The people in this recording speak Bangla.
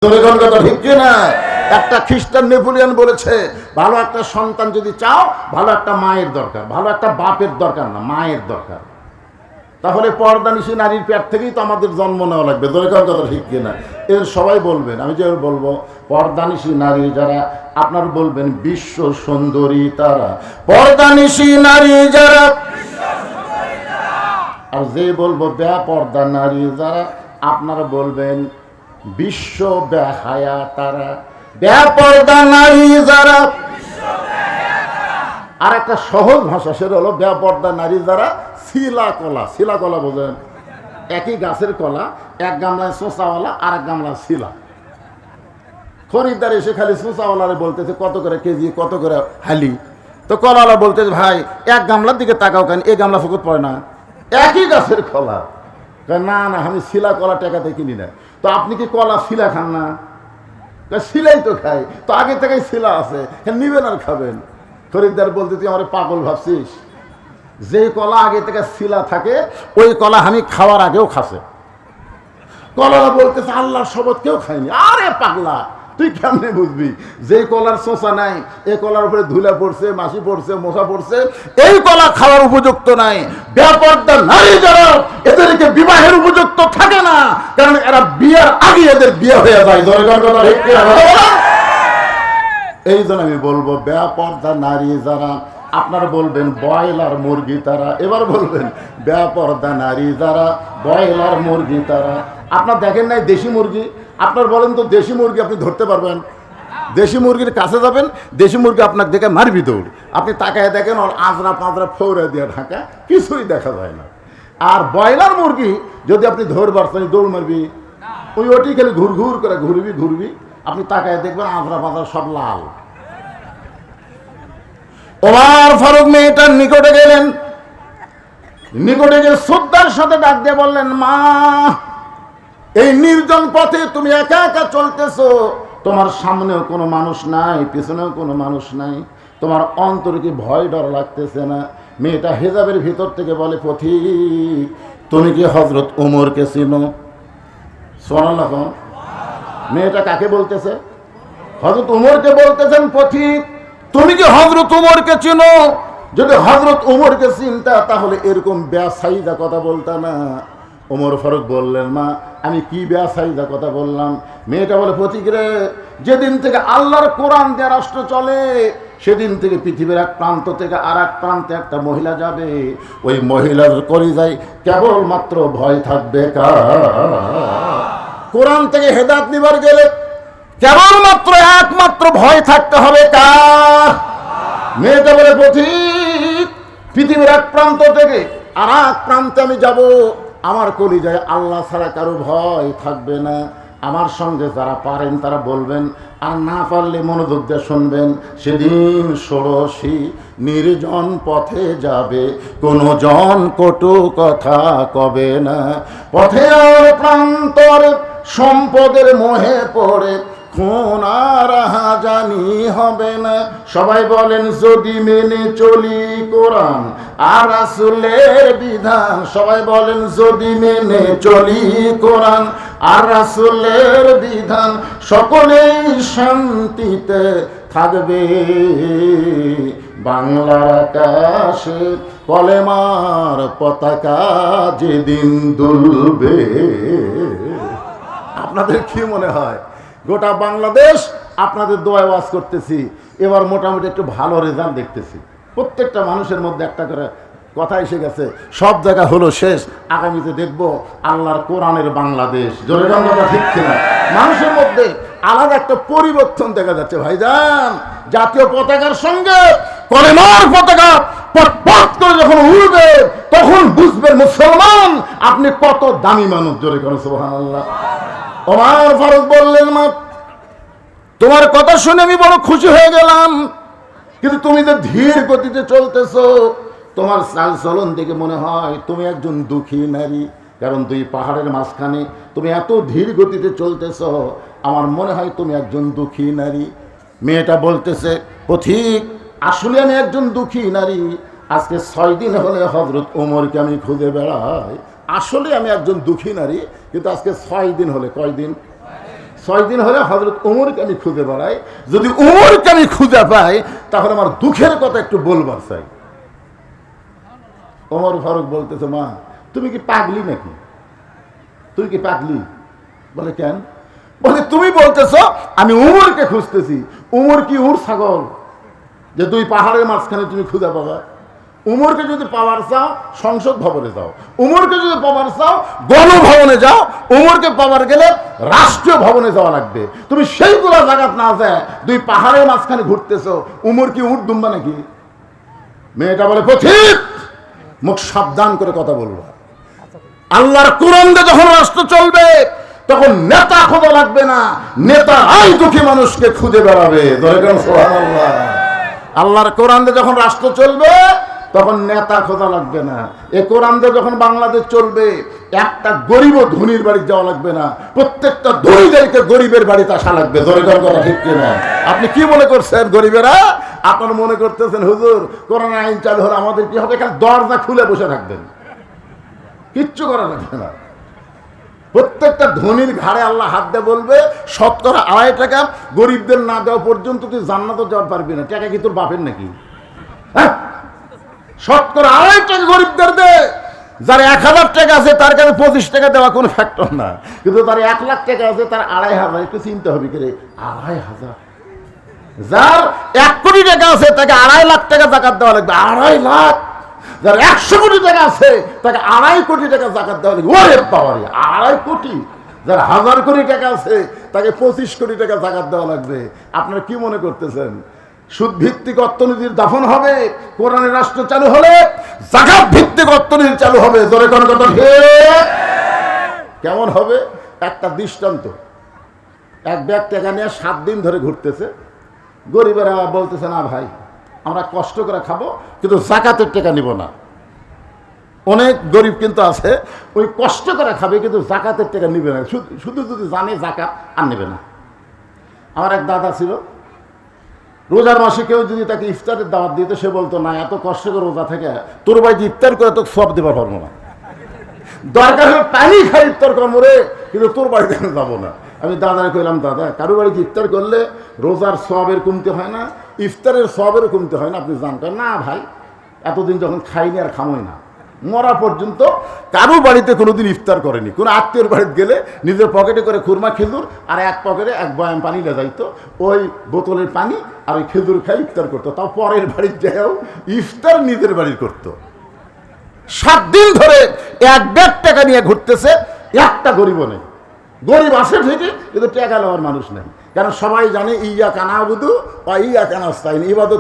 ঠিক কিনা? একটা খ্রিস্টান নেপোলিয়ন বলেছে, ভালো একটা সন্তান যদি চাও, ভালো একটা মায়ের দরকার, ভালো একটা বাপের দরকার না, মায়ের দরকার। তাহলে পর্দানিশী নারীর পেট থেকেই তো আমাদের জন্ম নেওয়া লাগবে। কথা ঠিক কিনা? এর সবাই বলবেন, আমি যে বলবো পর্দানিশী নারী যারা, আপনার বলবেন বিশ্ব সুন্দরী তারা, পর্দানিশী নারী যারা। আর যে বলবো বেপর্দা নারী যারা, আপনারা বলবেন বিশ্ব বেহায়া তারা, বেপর্দা নারী যারা। আর একটা সহজ ভাষা, সেটা হলো বেপর্দা নারী যারা শিলা কলা। শিলা কলা বোঝেন? একই গাছের কলা, এক গামলায় শোঁচাওয়ালা আর এক গামলা শিলা। খরিদ্দার এসে খালি শোঁচাওয়ালারে বলতেছে কত করে কেজি, কত করে হালি। তো কলাওয়ালা বলতেছে ভাই এক গামলার দিকে তাকাও কেন, এই গামলা ফুকুত পড়ে না, একই গাছের কলা। না না, আমি শিলা কলা টাকাতে কিনি না। তো আপনি কি কলা শিলা খান না? শিলাই তো খাই, তো আগে থেকেই শিলা আছে, নিবেন আর খাবেন। খরিদ্দার বলতে তুই আমার পাগল ভাবছিস? যে কলা আগে থেকে শিলা থাকে ওই কলা আমি খাওয়ার আগেও খাসে। কলারা বলতেছে আল্লাহর শপথ কেউ খায়নি। আরে পাগলা, তুই কেমনে বুঝবি? যে কলার শোষা নাই, এই কলার উপরে ধুলা পড়ছে, মাছি পড়ছে, মশা পড়ছে, এই কলা খাওয়ার উপযুক্ত নাই। বেপর্দা নারী যারা, এদেরকে বিবাহের উপযুক্ত থাকে না, কারণ এরা বিয়ের আগে এদের বিয়ে হয়ে যায়। এই জন্য আমি বলবো বেপর্দা নারী যারা, আপনারা বলবেন ব্রয়লার মুরগি তারা। এবার বলবেন বেপর্দা নারী যারা, ব্রয়লার মুরগি তারা। আপনার দেখেন নাই দেশি মুরগি? আপনার বলেন তো দেশি মুরগি আপনি ধরতে পারবেন? দেশি মুরগির কাছে যাবেন, দেশি মুরগি আপনাকে দেখে মারবি দৌড়। আপনি তাকায় দেখেন ওর আজরা পাঁজরা ফৌরা দিয়ে ঢাকা, কিছুই দেখা যায় না। আর ব্রয়লার মুরগি যদি আপনি ধরবার দৌড় মারবি, ওই ওটি খালি ঘুর ঘুর করে ঘুরবি, আপনি তাকায় দেখবেন আজরা পাঁজরা সব লাল। ওমর ফারুক মেয়েটার নিকটে গেলেন, নিকটে গিয়ে শ্রদ্ধার সাথে ডাক দিয়ে বললেন, মা এই নির্জন পথে তুমি একা একা চলতেছো, তোমার সামনেও কোনো মানুষ নাই, পিছনেও কোনো মানুষ নাই, তোমার অন্তরে কি ভয় ডর লাগতেছে না? মেয়েটা হেজাবের ভিতর থেকে বলে, পথিক তুমি কি হযরত ওমরকে চিনো? সুবহানাল্লাহ। মেয়েটা কাকে বলতেছে? হযরত ওমরকে বলতেছেন, পথিক তুমি কি হযরত ওমরকে চিনো? যদি হযরত ওমরকে চিনতা তাহলে এরকম বেসাইদা কথা বলতা না। ওমর ফারুক বললেন, মা আমি কি বেসাইদা কথা বললাম? মেয়েটা বলে, পথিক রে, যেদিন থেকে আল্লাহর কোরআন দিয়ে রাষ্ট্র চলে, সেদিন থেকে পৃথিবীর এক প্রান্ত থেকে আর এক প্রান্তে একটা মহিলা যাবে, ওই মহিলার কলিজায় কেবলমাত্র ভয় থাকবে কার? কোরআন থেকে হেদায়েত নিবার গেলে কেবলমাত্র একমাত্র ভয় থাকতে হবে কার? মেয়েটা বলে, পথিক পৃথিবীর এক প্রান্ত থেকে আর এক প্রান্তে আমি যাব, আমার কলিজায় আল্লাহ ছাড়া কারো ভয় থাকবে না। আমার সঙ্গে যারা পারেন তারা বলবেন, আর না পারলে মনোযোগ দিয়ে শুনবেন। সেদিন ষোড়শী নির্জন পথে যাবে, কোনো জন কটু কথা কবে না। পথে আর প্রান্তর সম্পদের মোহে পড়ে খুন আর হাজানি হবে না। সবাই বলেন যদি মেনে চলি কোরআন আর রাসূলের বিধান। সবাই বলেন যদি মেনে চলি কোরআন আর রাসূলের বিধান, সকলেই শান্তিতে থাকবে। বাংলার আকাশে কলেমার পতাকা যেদিন দুলবে। আপনাদের কি মনে হয়? গোটা বাংলাদেশ আপনাদের দোয়া ওয়াজ করতেছি, এবার মোটামুটি একটু ভালো রেজাল্ট দেখতেছি। প্রত্যেকটা মানুষের মধ্যে একটা করে কথা এসে গেছে, সব জায়গা হলো শেষ, আগামীতে দেখবো আল্লাহর কোরআনের বাংলাদেশ। জোরে বাংলাটা ঠিক কিনা? মানুষের মধ্যে আলাদা একটা পরিবর্তন দেখা যাচ্ছে। ভাইজান, জাতীয় পতাকার সঙ্গে কলেমার পতাকা পট করে যখন উড়বে, তখন বুঝবেন মুসলমান আপনি কত দামি মানুষ। জোরে করেন সুবহানাল্লাহ। ওমর ফারুক বললেন, মা তোমার কথা শুনে আমি বড় খুশি হয়ে গেলাম, কিন্তু তুমি যে ধীর গতিতে চলতেছো, তোমার চাল চলন দেখে মনে হয় তুমি একজন দুঃখী নারী। কারণ দুই পাহাড়ের মাঝখানে তুমি এত ধীর গতিতে চলতেছো, আমার মনে হয় তুমি একজন দুঃখী নারী। মেয়েটা বলতেছে, পথিক আসলে আমি একজন দুঃখী নারী। আজকে 6 দিন হলে হযরত ওমরকে আমি খুঁজে বেড়াই। আসলে আমি একজন দুঃখী নারী, কিন্তু আজকে 6 দিন হলে, কয়দিন? 6 দিন হলে হযরত ওমরকে আমি খুঁজে বেড়াই, যদি ওমরকে আমি খুঁজে পাই তাহলে আমার দুঃখের কথা একটু বলবার চাই। ওমর ফারুক বলতেছে, মা তুমি কি পাগলি নাকি? তুই কি পাগলি? বলে কেন? বলে তুমি বলতেছো আমি উমরকে খুঁজতেছি। উমর কি উর ছাগল যে দুই পাহাড়ের মাঝখানে তুমি খুঁজে পাবা? উমরকে যদি পাওয়ার চাও সংসদ ভবনে যাও, উমরকে যদি পাওয়ার চাও গণভবনে যাও, উমরকে পাওয়ার গেলে রাষ্ট্রীয় ভবনে যাওয়া লাগবে। তুমি সেইগুলো জায়গাত না যায় দুই পাহাড়ের মাঝখানে ঘুরতেছো, উমর কি উট দুম্বা নাকি? মেয়েটা বলে পথিক, মুখ সাবধান করে কথা বলবো। আল্লাহর কোরআন দিয়ে যখন রাষ্ট্র চলবে তখন নেতা খোঁজা লাগবে না, নেতা আই দুঃখী মানুষকে খুঁজে বেড়াবে। সুবহানাল্লাহ। আল্লাহর কোরআন দিয়ে যখন রাষ্ট্র চলবে তখন নেতা খোঁজা লাগবে না। এ কোরআন দিয়ে যখন বাংলাদেশ চলবে একটা গরিব ও ধনীর বাড়ি যাওয়া লাগবে না, প্রত্যেকটা ধনীদেরকে গরিবের বাড়িতে আসা লাগবে। জোরে কথা ঠিক কিনা? আপনি কি মনে করছেন গরিবেরা? আপনারা মনে করতেছেন হুজুর কোরআন আইন চালু হলে আমাদের কি হবে? এখানে দরজা খুলে বসে থাকবেন, কিচ্ছু করা লাগবে না। প্রত্যেকটা ধনীর ঘাড়ে আল্লাহ হাত দিয়ে বলবে 2.5 টাকা গরিবদের না দেওয়া পর্যন্ত তুই জান্নাতে যাওয়ার পারবি না। টাকা কি তোর বাপের নাকি? হ্যাঁ, 2.5 টাকা গরিবদের দে। যার 1000 টাকা আছে তার কাছে 25 টাকা দেওয়া কোনো ফ্যাক্টর না, কিন্তু তার 1 লাখ টাকা আছে তার 2,500। একটু চিন্তা হবে কি রে, 2,500? যার 1 কোটি টাকা আছে তাকে 2.5 লাখ টাকা যাকাত দেওয়া লাগবে। 2.5 লাখ। যার 100 কোটি টাকা আছে তাকে 2.5 কোটি টাকা যাকাত দেওয়া লাগবে। ওরে বাবারে, 2.5 কোটি! যার 1000 কোটি টাকা আছে তাকে 25 কোটি টাকা যাকাত দেওয়া লাগবে। আপনারা কি মনে করতেছেন সুদ ভিত্তিক অর্থনীতির দাফন হবে কোরআনের রাষ্ট্র চালু হলে? যাকাত ভিত্তিক অর্থনীতি চালু হবে। জোরে কোন কথা ঠিক? কেমন হবে? একটা দৃষ্টান্ত। এক ব্যাগ টাকা নিয়ে 7 দিন ধরে ঘুরতেছে। গরিবেরা বলতেছে, না ভাই আমরা কষ্ট করে খাবো কিন্তু যাকাতের টাকা নিব না। অনেক গরিব কিন্তু আছে ওই কষ্ট করে খাবে কিন্তু যাকাতের টাকা নিবে না, শুধু যদি জানে যাকাত আর নেবে না। আমার এক দাদা ছিল, রোজার মাসে কেউ যদি তাকে ইফতারের দাওয়াত দিত সে বলতো, না এত কষ্ট করে রোজা থেকে তোর বাড়িতে ইফতার করে তোকে সব দেবার পারবো না, দরকার হলে পানি খাই ইফতার করবো রে, কিন্তু তোর বাড়িতে আমি যাবো না। আমি দাদাকে কইলাম, দাদা কারো বাড়িতে ইফতার করলে রোজার সওয়াবের কমতে হয় না, ইফতারের সওয়াবেরও কমতে হয় না, আপনি জানতেন না? ভাই এতদিন যখন খাইনি আর খামোই না, মরা পর্যন্ত কারো বাড়িতে কোনোদিন ইফতার করেনি। কোনো আত্মীয়র বাড়িতে গেলে নিজের পকেটে করে খুরমা খেজুর আর এক পকেটে 1 বয়াম পানি নিয়ে যাইতো, ওই বোতলের পানি আর ওই খেজুর খাই ইফতার করতো। তাও পরের বাড়ির যাও ইফতার নিজের বাড়ির করতো। 7 দিন ধরে 1 ব্যাগ টাকা নিয়ে ঘুরতেছে, একটা গরিবও নেই। গরিব আছে ঠিকই কিন্তু টাকা নেওয়ার মানুষ নেই, কারণ সবাই জানে ইয়া কানা বুধু বা ইয়া কানা স্থায়ী ইবাদত